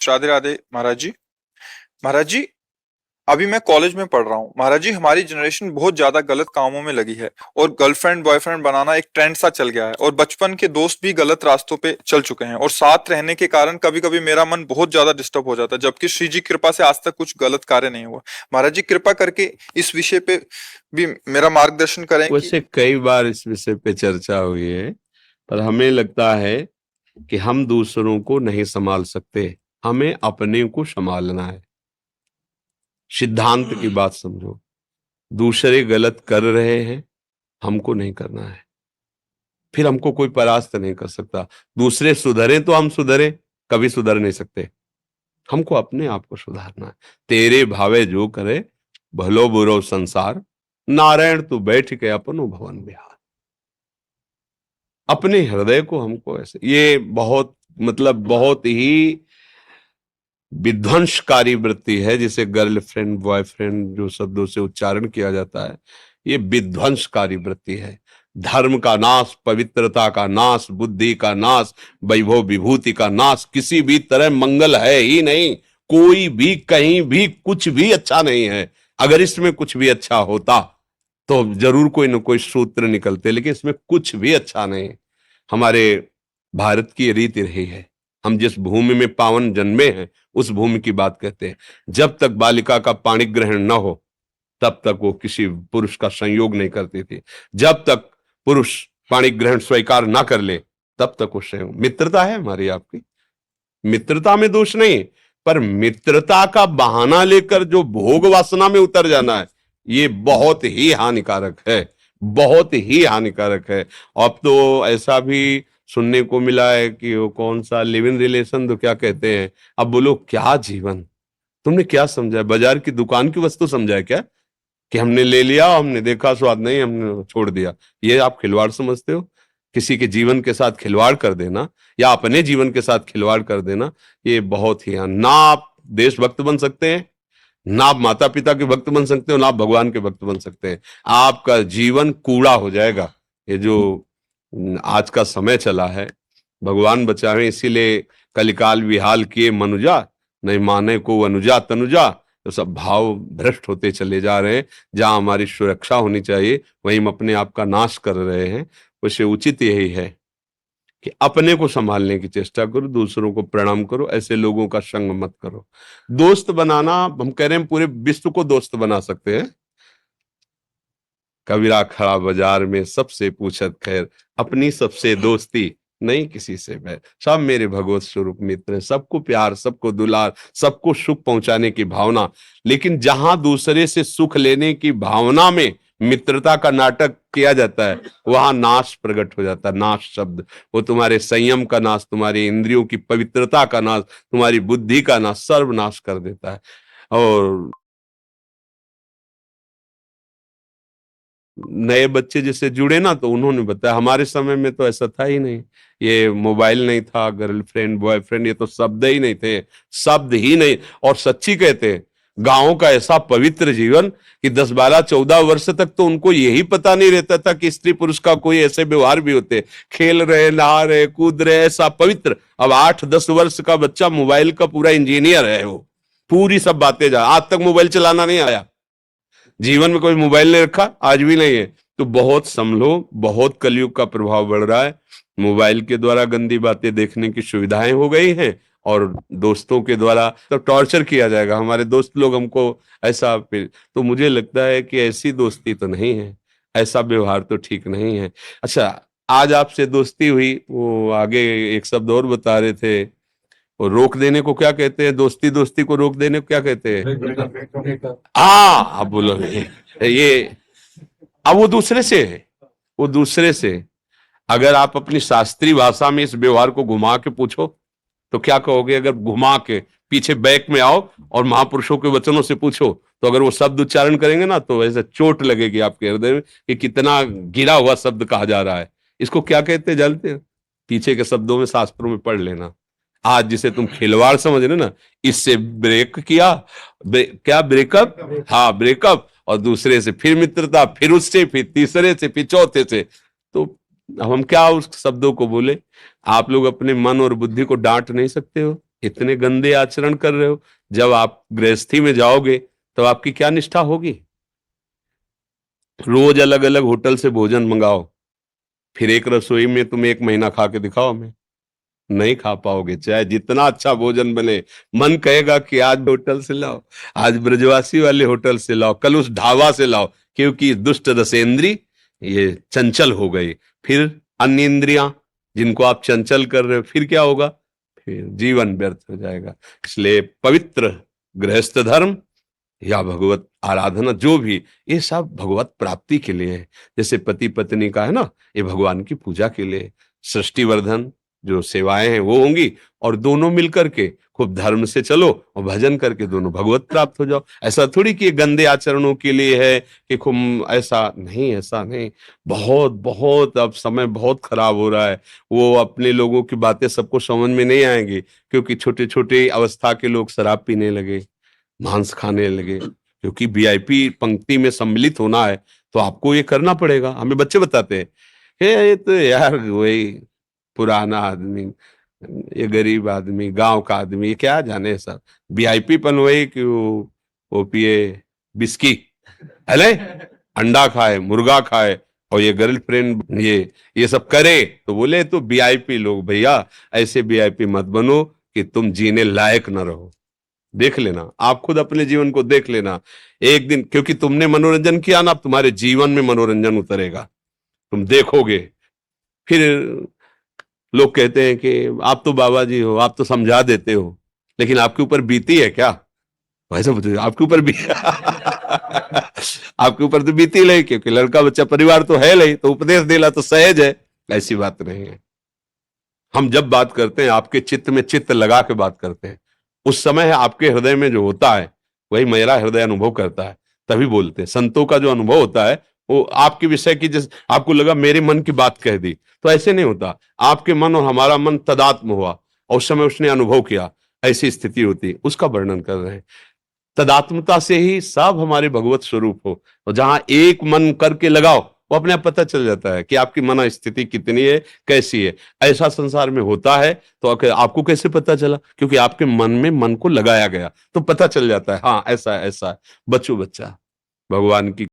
राधे राधे महाराज जी। महाराज जी, अभी मैं कॉलेज में पढ़ रहा हूँ। महाराज जी, हमारी जनरेशन बहुत ज्यादा गलत कामों में लगी है और गर्लफ्रेंड बॉयफ्रेंड बनाना एक ट्रेंड सा चल गया है और बचपन के दोस्त भी गलत रास्तों पे चल चुके हैं और साथ रहने के कारण कभी कभी मेरा मन बहुत ज्यादा डिस्टर्ब हो जाता है, जबकि श्री जी कृपा से आज तक कुछ गलत कार्य नहीं हुआ। महाराज जी, कृपा करके इस विषय पे भी मेरा मार्गदर्शन करें कि। वैसे कई बार इस विषय पे चर्चा हुई है, पर हमें लगता है कि हम दूसरों को नहीं संभाल सकते, हमें अपने को संभालना है। सिद्धांत की बात समझो। दूसरे गलत कर रहे हैं, हमको नहीं करना है, फिर हमको कोई परास्त नहीं कर सकता। दूसरे सुधरे तो हम सुधरे, कभी सुधर नहीं सकते। हमको अपने आप को सुधारना है। तेरे भावे जो करे, भलो बुरो संसार, नारायण तू बैठ के अपनो भवन बिहार। अपने हृदय को हमको ऐसे, ये बहुत बहुत ही विध्वंसकारी वृत्ति है, जिसे गर्लफ्रेंड बॉयफ्रेंड जो शब्दों से उच्चारण किया जाता है, ये विध्वंसकारी वृत्ति है। धर्म का नाश, पवित्रता का नाश, बुद्धि का नाश, वैभव विभूति का नाश, किसी भी तरह मंगल है ही नहीं। कोई भी कहीं भी कुछ भी अच्छा नहीं है। अगर इसमें कुछ भी अच्छा होता तो जरूर कोई न कोई सूत्र निकलते, लेकिन इसमें कुछ भी अच्छा नहीं। हमारे भारत की रीति रही है, हम जिस भूमि में पावन जन्मे हैं उस भूमि की बात कहते हैं। जब तक बालिका का पाणी ग्रहण न हो तब तक वो किसी पुरुष का संयोग नहीं करती थी। जब तक पुरुष पाणी ग्रहण स्वीकार ना कर ले तब तक वो संयोग। मित्रता है हमारी आपकी, मित्रता में दोष नहीं, पर मित्रता का बहाना लेकर जो भोग वासना में उतर जाना है, ये बहुत ही हानिकारक है, बहुत ही हानिकारक है। अब तो ऐसा भी सुनने को मिला है कि वो कौन सा लिव इन रिलेशन तो क्या कहते हैं। अब बोलो क्या जीवन, तुमने क्या समझा है? बाजार की दुकान की वस्तु समझा है क्या, कि हमने ले लिया, हमने देखा स्वाद नहीं, हमने छोड़ दिया? ये आप खिलवाड़ समझते हो? किसी के जीवन के साथ खिलवाड़ कर देना या अपने जीवन के साथ खिलवाड़ कर देना, ये बहुत ही, ना आप देशभक्त बन सकते हैं, ना आप माता पिता के भक्त बन सकते हो, ना आप भगवान के भक्त बन सकते हैं। आपका जीवन कूड़ा हो जाएगा। ये जो आज का समय चला है, भगवान बचावे, इसीलिए कलिकाल विहाल किए मनुजा, नहीं माने को अनुजा तनुजा। तो सब भाव भ्रष्ट होते चले जा रहे हैं। जहां हमारी सुरक्षा होनी चाहिए वहीं हम अपने आप का नाश कर रहे हैं। वैसे उचित यही है कि अपने को संभालने की चेष्टा करो, दूसरों को प्रणाम करो, ऐसे लोगों का संग मत करो। दोस्त बनाना, हम कह रहे हैं पूरे विश्व को दोस्त बना सकते हैं। कबीरा खड़ा बाजार में सबसे पूछत खैर, अपनी सबसे दोस्ती नहीं किसी से बैर। सब मेरे भगवत स्वरूप मित्र हैं, सबको प्यार, सबको दुलार, सबको सुख पहुंचाने की भावना। लेकिन जहां दूसरे से सुख लेने की भावना में मित्रता का नाटक किया जाता है, वहां नाश प्रकट हो जाता है। नाश शब्द, वो तुम्हारे संयम का नाश, तुम्हारी इंद्रियों की पवित्रता का नाश, तुम्हारी बुद्धि का नाश, सर्वनाश कर देता है। और नए बच्चे जिससे जुड़े ना, तो उन्होंने बताया हमारे समय में तो ऐसा था ही नहीं। ये मोबाइल नहीं था, गर्लफ्रेंड बॉयफ्रेंड ये तो शब्द ही नहीं थे, शब्द ही नहीं। और सच्ची कहते हैं, गांवों का ऐसा पवित्र जीवन कि 10 12 14 वर्ष तक तो उनको यही पता नहीं रहता था कि स्त्री पुरुष का कोई ऐसे व्यवहार भी होते। खेल रहे, नहा रहे, कूद रहे, ऐसा पवित्र। अब 8 10 वर्ष का बच्चा मोबाइल का पूरा इंजीनियर है, वो पूरी सब बातें जा। आज तक मोबाइल चलाना नहीं आया, जीवन में कोई मोबाइल नहीं रखा, आज भी नहीं है। तो बहुत संभलो, बहुत कलयुग का प्रभाव बढ़ रहा है। मोबाइल के द्वारा गंदी बातें देखने की सुविधाएं हो गई हैं, और दोस्तों के द्वारा तो टॉर्चर किया जाएगा। हमारे दोस्त लोग हमको ऐसा, तो मुझे लगता है कि ऐसी दोस्ती तो नहीं है, ऐसा व्यवहार तो ठीक नहीं है। अच्छा, आज आपसे दोस्ती हुई, वो आगे एक शब्द और बता रहे थे, और रोक देने को क्या कहते हैं? दोस्ती दोस्ती को रोक देने को क्या कहते हैं? हाँ, अब बोलो ये अब वो दूसरे से है, वो दूसरे से। अगर आप अपनी शास्त्रीय भाषा में इस व्यवहार को घुमा के पूछो तो क्या कहोगे? अगर घुमा के पीछे बैक में आओ और महापुरुषों के वचनों से पूछो, तो अगर वो शब्द उच्चारण करेंगे ना, तो ऐसे चोट लगेगी आपके हृदय में कि कितना गिरा हुआ शब्द कहा जा रहा है। इसको क्या कहते हैं जानते हैं? पीछे के शब्दों में शास्त्रों में पढ़ लेना। आज जिसे तुम खिलवाड़ समझ रहे ना, इससे ब्रेक किया, क्या ब्रेकअप, हाँ ब्रेकअप, और दूसरे से फिर मित्रता, फिर उससे, फिर तीसरे से, फिर चौथे से। तो अब हम क्या उस शब्दों को बोले? आप लोग अपने मन और बुद्धि को डांट नहीं सकते हो? इतने गंदे आचरण कर रहे हो। जब आप गृहस्थी में जाओगे तो आपकी क्या निष्ठा होगी? रोज अलग अलग होटल से भोजन मंगाओ, फिर एक रसोई में तुम 1 महीना खा के दिखाओ, हमें नहीं खा पाओगे। चाहे जितना अच्छा भोजन बने, मन कहेगा कि आज होटल से लाओ, आज ब्रजवासी वाले होटल से लाओ, कल उस ढाबा से लाओ, क्योंकि दुष्ट रसेंद्री ये चंचल हो गई। फिर अन्य इंद्रियां जिनको आप चंचल कर रहे हो, फिर क्या होगा? फिर जीवन व्यर्थ हो जाएगा। इसलिए पवित्र गृहस्थ धर्म या भगवत आराधना जो भी, ये सब भगवत प्राप्ति के लिए है। जैसे पति पत्नी का है ना, ये भगवान की पूजा के लिए। सृष्टि वर्धन जो सेवाएं हैं वो होंगी, और दोनों मिलकर के खूब धर्म से चलो और भजन करके दोनों भगवत प्राप्त हो जाओ। ऐसा थोड़ी कि ये गंदे आचरणों के लिए है कि खूब, ऐसा नहीं, ऐसा नहीं। बहुत बहुत अब समय बहुत खराब हो रहा है। वो अपने लोगों की बातें सबको समझ में नहीं आएंगी, क्योंकि छोटे छोटे अवस्था के लोग शराब पीने लगे, मांस खाने लगे। क्योंकि वीआईपी पंक्ति में सम्मिलित होना है तो आपको ये करना पड़ेगा। हमें बच्चे बताते हैं, ये तो यार वही पुराना आदमी, ये गरीब आदमी, गांव का आदमी, ये क्या जाने सर, वीआईपी पन वही कि वो पिए बिस्की, अले अंडा खाए, मुर्गा खाए, और ये गर्लफ्रेंड ये सब करे। तो बोले तो वीआईपी लोग, भैया ऐसे वीआईपी मत बनो कि तुम जीने लायक न रहो। देख लेना, आप खुद अपने जीवन को देख लेना एक दिन, क्योंकि तुमने मनोरंजन किया ना, तुम्हारे जीवन में मनोरंजन उतरेगा, तुम देखोगे। फिर लोग कहते हैं कि आप तो बाबा जी हो, आप तो समझा देते हो, लेकिन आपके ऊपर बीती है क्या? वैसे बताइए, आपके ऊपर भी आपके ऊपर तो बीती नहीं, क्योंकि लड़का बच्चा परिवार तो है नहीं, तो उपदेश देना तो सहज है। ऐसी बात नहीं है। हम जब बात करते हैं, आपके चित्त में चित्त लगा के बात करते हैं, उस समय आपके हृदय में जो होता है वही मेरा हृदय अनुभव करता है, तभी बोलते हैं। संतों का जो अनुभव होता है वो आपके विषय की, जैसे आपको लगा मेरे मन की बात कह दी, तो ऐसे नहीं होता। आपके मन और हमारा मन तदात्म हुआ और उस समय उसने अनुभव किया, ऐसी स्थिति होती, उसका वर्णन कर रहे हैं। तदात्मता से ही सब हमारे भगवत स्वरूप हो, और जहां एक मन करके लगाओ, वो अपने आप पता चल जाता है कि आपकी मन स्थिति कितनी है, कैसी है। ऐसा संसार में होता है, तो आपको कैसे पता चला? क्योंकि आपके मन में मन को लगाया गया, तो पता चल जाता है, हाँ ऐसा ऐसा। बच्चों बच्चा भगवान की